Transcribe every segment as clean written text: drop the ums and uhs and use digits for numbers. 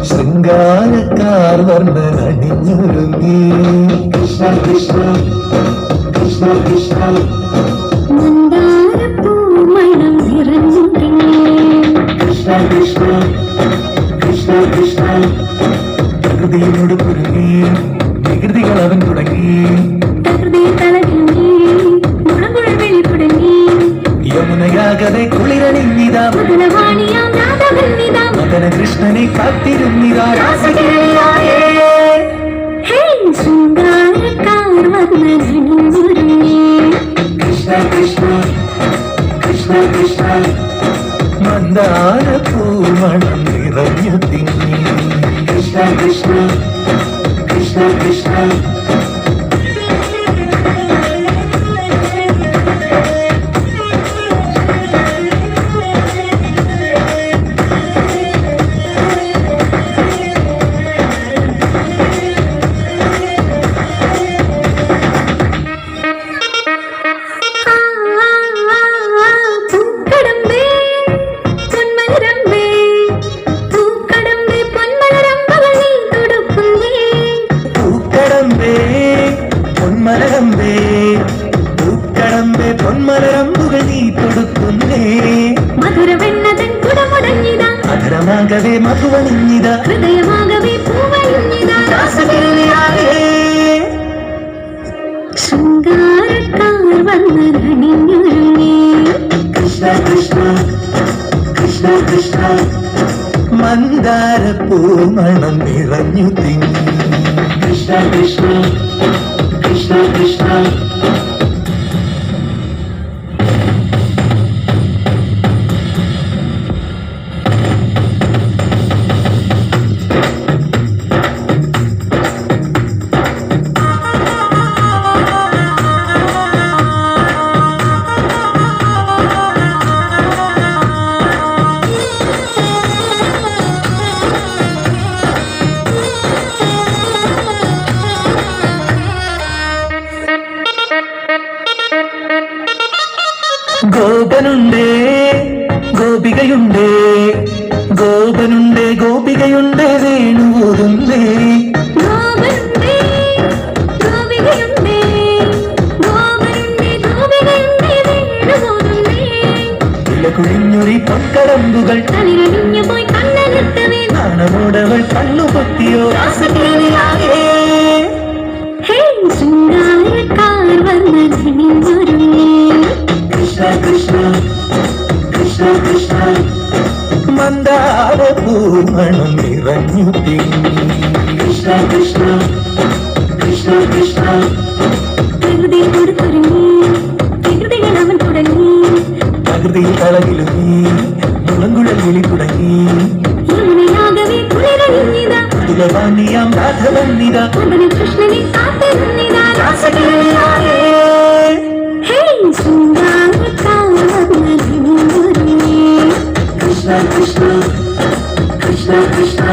ശൃംഗാരക്കാർ വർണ്ണനണിഞ്ഞൊരുങ്ങി കൃഷ്ണ കൃഷ്ണ കൃഷ്ണ കൃഷ്ണ മന്ദാരപ്പൂമണം നിറഞ്ഞു കൃഷ്ണ കൃഷ്ണ കൃഷ്ണ കൃഷ്ണ പ്രകൃതിയോട് കുരുങ്ങി വികൃതികൾ അവൻ തുടങ്ങി യമുനയാകതെ കുളിരണിഞ്ഞിതാ മദന കൃഷ്ണനെ കാത്തിരുന്നിതാ രാസകേളിയായേ കൃഷ്ണ കൃഷ്ണ കൃഷ്ണ കൃഷ്ണ മന്ദാര പൂമണം നിറഞ്ഞു തിങ്ങി കൃഷ്ണ കൃഷ്ണ കൃഷ്ണ കൃഷ്ണ പൊന്മലരമ്പുകൾ നീ തൊടുക്കുന്നേ മധുരവെണ്ണതൻ കുടമുടങ്ങിതാ അധരമാകവേ മധുവണിഞ്ഞിതാ ഹൃദയമാകവേ പൂവണിഞ്ഞിതാ രാസകേളിയായേ ശൃംഗാരക്കാർ വന്നണിഞ്ഞൊരുങ്ങി കൃഷ്ണ കൃഷ്ണ കൃഷ്ണ കൃഷ്ണ മന്ദാര പൂമണം നിറഞ്ഞു തിങ്ങി കൃഷ്ണ കൃഷ്ണ കൃഷ്ണ കൃഷ്ണ ഗോപനുണ്ടേ ഗോപികയുണ്ടേ ഗോപനുണ്ടേ ഗോപികയുണ്ടേ വേണുപോതുന്നേ കുഴിഞ്ഞൊരി പൊൻകടമ്പുകൾ നാണമോടവൾ കണ്ണുപൊത്തിയോ രാസകേളിയായേ കൃഷ്ണ കൃഷ്ണ കൃഷ്ണ കൃഷ്ണ മന്ദാര പൂമണം നിറഞ്ഞു തിങ്ങി കൃഷ്ണ കൃഷ്ണ കൃഷ്ണ കൃഷ്ണ പ്രകൃതിയോട് കുരുങ്ങി വികൃതികൾ അവൻ തുടങ്ങി പ്രകൃതിയിൽ കളകിലുങ്ങി മുളങ്കുഴൽ വിളി തുടങ്ങി യമുനയാകവേ കുളിരണിഞ്ഞിതാ കുലവാണിയാം രാധവന്നിതാ മദന കൃഷ്ണനെ കാത്തിരുന്നിതാ രാസകേളിയായേ കൃഷ്ണ കൃഷ്ണ കൃഷ്ണ കൃഷ്ണ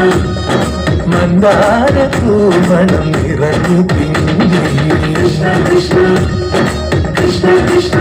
മന്ദാര പൂമണം നിറഞ്ഞു തിങ്ങി കൃഷ്ണ കൃഷ്ണ കൃഷ്ണ കൃഷ്ണ